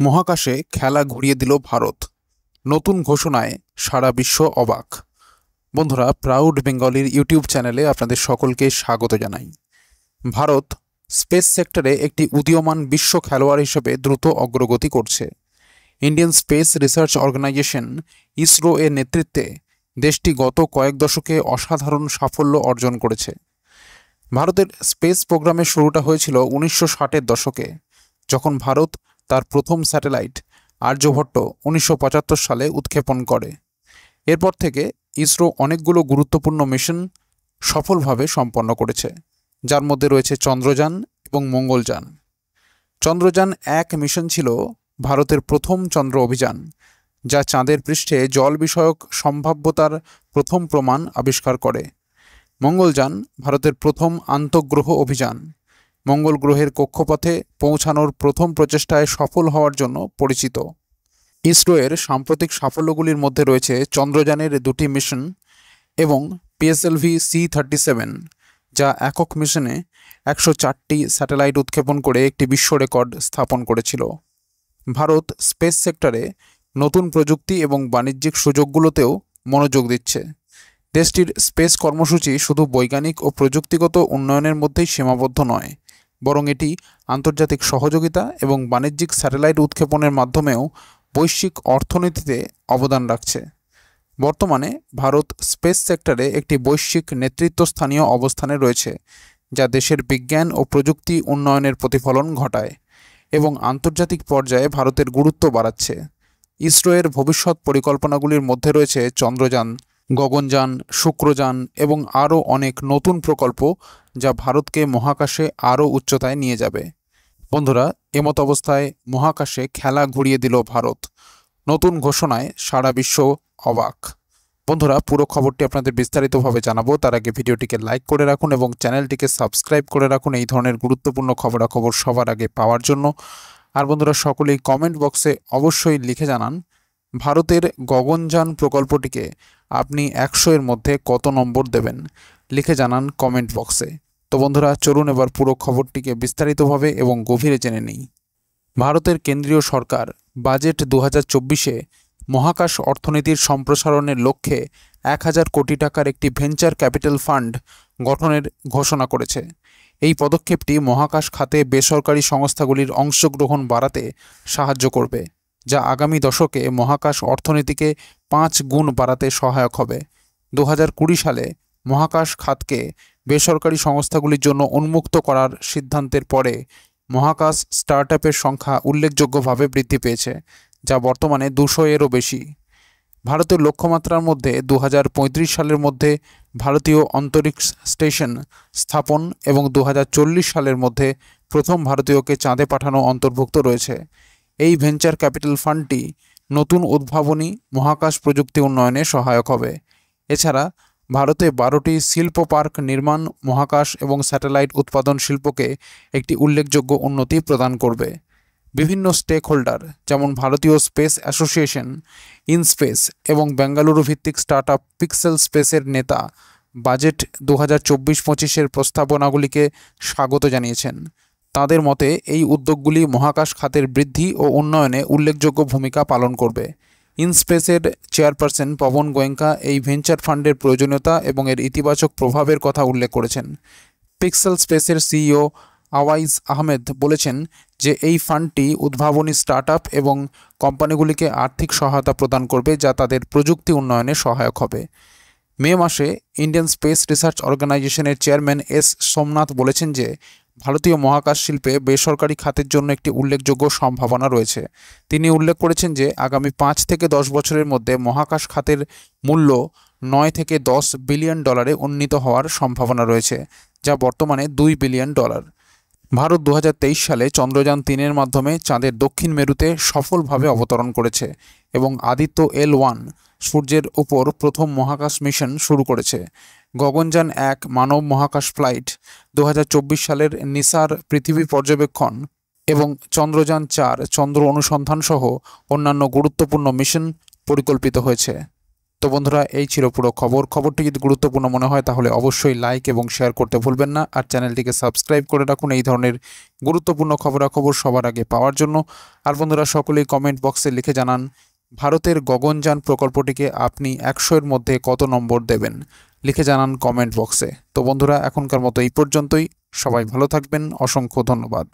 মহাকাশে খেলা ঘুরিয়ে দিল ভারত। নতুন ঘোষণায় সারা বিশ্ব অবাক। বন্ধুরা, প্রাউড বেঙ্গলির ইউটিউব চ্যানেলে আপনাদের সকলকে স্বাগত জানাই। ভারত স্পেস সেক্টরে একটি উদীয়মান বিশ্ব খেলোয়াড় হিসেবে দ্রুত অগ্রগতি করছে। Indian space research organisation ISRO এর নেতৃত্বে দেশটি গত কয়েক দশকে অসাধারণ সাফল্য অর্জন করেছে। ভারতের স্পেস প্রোগ্রামের শুরুটা হয়েছিল 1960-এর দশকে, যখন ভারত তার প্রথম স্যাটেলাইট আর্যভট্ট 1975 সালে উৎক্ষেপণ করে। এরপর থেকে ইসরো অনেকগুলো গুরুত্বপূর্ণ মিশন সফলভাবে সম্পন্ন করেছে, যার মধ্যে রয়েছে চন্দ্রযান এবং মঙ্গলযান। চন্দ্রযান-1 মিশন ছিল ভারতের প্রথম চন্দ্র অভিযান, যা চাঁদের পৃষ্ঠে জল বিষয়ক সম্ভাব্যতার প্রথম প্রমাণ আবিষ্কার করে। মঙ্গলযান ভারতের প্রথম আন্তঃগ্রহ অভিযান, মঙ্গল গ্রহের কক্ষপথে পৌঁছানোর প্রথম প্রচেষ্টায় সফল হওয়ার জন্য পরিচিত। ইসরো এর সাম্প্রতিক সাফল্যগুলির মধ্যে রয়েছে চন্দ্রযানের 2টি মিশন এবং PSLV-C-37, যা একক মিশনে 104টি স্যাটেলাইট উৎক্ষেপণ করে একটি বিশ্ব রেকর্ড স্থাপন করেছিল। ভারত স্পেস সেক্টরে নতুন প্রযুক্তি এবং বাণিজ্যিক সুযোগগুলোতেও মনোযোগ দিচ্ছে। দেশটির স্পেস কর্মসূচি শুধু বৈজ্ঞানিক ও প্রযুক্তিগত উন্নয়নের মধ্যেই সীমাবদ্ধ নয়, বরং এটি আন্তর্জাতিক সহযোগিতা এবং বাণিজ্যিক স্যাটেলাইট উৎক্ষেপণের মাধ্যমেও বৈশ্বিক অর্থনীতিতে অবদান রাখছে। বর্তমানে ভারত স্পেস সেক্টরে একটি বৈশ্বিক নেতৃত্বস্থানীয় অবস্থানে রয়েছে, যা দেশের বিজ্ঞান ও প্রযুক্তি উন্নয়নের প্রতিফলন ঘটায় এবং আন্তর্জাতিক পর্যায়ে ভারতের গুরুত্ব বাড়াচ্ছে। ইসরো এর ভবিষ্যৎ পরিকল্পনাগুলির মধ্যে রয়েছে চন্দ্রযান, গগনযান, শুক্রযান এবং আরও অনেক নতুন প্রকল্প, যা ভারতকে মহাকাশে আরও উচ্চতায় নিয়ে যাবে। বন্ধুরা, এমত অবস্থায় মহাকাশে খেলা ঘুরিয়ে দিল ভারত। নতুন ঘোষণায় সারা বিশ্ব অবাক। বন্ধুরা, পুরো খবরটি আপনাদের বিস্তারিতভাবে জানাবো, তার আগে ভিডিওটিকে লাইক করে রাখুন এবং চ্যানেলটিকে সাবস্ক্রাইব করে রাখুন এই ধরনের গুরুত্বপূর্ণ খবরাখবর সবার আগে পাওয়ার জন্য। আর বন্ধুরা, সকলেই কমেন্ট বক্সে অবশ্যই লিখে জানান ভারতের গগনযান প্রকল্পটিকে আপনি 100-এর মধ্যে কত নম্বর দেবেন। লিখে জানান কমেন্ট বক্সে। তো বন্ধুরা, চলুন এবার পুরো খবরটিকে বিস্তারিতভাবে এবং গভীরে জেনে নিই। ভারতের কেন্দ্রীয় সরকার বাজেট 2024-এ মহাকাশ অর্থনীতির সম্প্রসারণের লক্ষ্যে 1000 কোটি টাকার একটি ভেঞ্চার ক্যাপিটাল ফান্ড গঠনের ঘোষণা করেছে। এই পদক্ষেপটি মহাকাশ খাতে বেসরকারি সংস্থাগুলির অংশগ্রহণ বাড়াতে সাহায্য করবে, যা আগামী দশকে মহাকাশ অর্থনীতিকে 5 গুণ বাড়াতে সহায়ক হবে। 2020 সালে মহাকাশ খাতকে বেসরকারি সংস্থাগুলির জন্য উন্মুক্ত করার সিদ্ধান্তের পরে মহাকাশ স্টার্টআপের সংখ্যা উল্লেখযোগ্যভাবে বৃদ্ধি পেয়েছে, যা বর্তমানে 200-এরও বেশি। ভারতের লক্ষ্যমাত্রার মধ্যে 2035 সালের মধ্যে ভারতীয় অন্তরিক্ষ স্টেশন স্থাপন এবং 2040 সালের মধ্যে প্রথম ভারতীয়কে চাঁদে পাঠানো অন্তর্ভুক্ত রয়েছে। এই ভেঞ্চার ক্যাপিটাল ফান্ডটি নতুন উদ্ভাবনী মহাকাশ প্রযুক্তি উন্নয়নে সহায়ক হবে। এছাড়া ভারতে 12টি শিল্প পার্ক নির্মাণ মহাকাশ এবং স্যাটেলাইট উৎপাদন শিল্পকে একটি উল্লেখযোগ্য উন্নতি প্রদান করবে। বিভিন্ন স্টেক হোল্ডার যেমন ভারতীয় স্পেস অ্যাসোসিয়েশন, ইনস্পেস এবং বেঙ্গালুরু ভিত্তিক স্টার্টআপ পিক্সেল স্পেসের নেতা বাজেট 2024-25-এর প্রস্তাবনাগুলিকে স্বাগত জানিয়েছেন। তাদের মতে এই উদ্যোগগুলি মহাকাশ খাতের বৃদ্ধি ও উন্নয়নে উল্লেখযোগ্য ভূমিকা পালন করবে। ইনস্পেসের চেয়ারপারসন পবন গোয়েঙ্কা এই ভেঞ্চার ফান্ডের প্রয়োজনীয়তা এবং এর ইতিবাচক প্রভাবের কথা উল্লেখ করেছেন। পিক্সেল স্পেসের সিইও আওয়াইজ আহমেদ বলেছেন যে এই ফান্ডটি উদ্ভাবনী স্টার্টআপ এবং কোম্পানিগুলিকে আর্থিক সহায়তা প্রদান করবে, যা তাদের প্রযুক্তি উন্নয়নে সহায়ক হবে। মে মাসে ইন্ডিয়ান স্পেস রিসার্চ অর্গানাইজেশনের চেয়ারম্যান এস সোমনাথ বলেছেন যে ভারতীয় মহাকাশ শিল্পে বেসরকারি খাতের জন্য একটি উল্লেখযোগ্য সম্ভাবনা রয়েছে। তিনি উল্লেখ করেছেন যে আগামী 5 থেকে 10 বছরের মধ্যে মহাকাশ খাতের মূল্য 9 থেকে 10 বিলিয়ন ডলারে উন্নীত হওয়ার সম্ভাবনা রয়েছে, যা বর্তমানে $2 বিলিয়ন। ভারত 2023 সালে চন্দ্রযান-3-এর মাধ্যমে চাঁদের দক্ষিণ মেরুতে সফলভাবে অবতরণ করেছে এবং আদিত্য L1 সূর্যের উপর প্রথম মহাকাশ মিশন শুরু করেছে। গগনযান-1 মানব মহাকাশ ফ্লাইট, 2024 সালের নিসার পৃথিবী পর্যবেক্ষণ এবং চন্দ্রযান-4 চন্দ্র অনুসন্ধান সহ অন্যান্য গুরুত্বপূর্ণ মিশন পরিকল্পিত হয়েছে। তো বন্ধুরা, এই ছিল পুরো খবরটি যদি গুরুত্বপূর্ণ মনে হয় তাহলে অবশ্যই লাইক এবং শেয়ার করতে ভুলবেন না। আর চ্যানেলটিকে সাবস্ক্রাইব করে রাখুন এই ধরনের গুরুত্বপূর্ণ খবরাখবর সবার আগে পাওয়ার জন্য। আর বন্ধুরা, সকলেই কমেন্ট বক্সে লিখে জানান ভারতের গগনযান প্রকল্পটিকে আপনি 100-এর মধ্যে কত নম্বর দেবেন, লিখে জানান কমেন্ট বক্সে। তো বন্ধুরা, এখনকার মতো এই পর্যন্তই। সবাই ভালো থাকবেন, অসংখ্য ধন্যবাদ।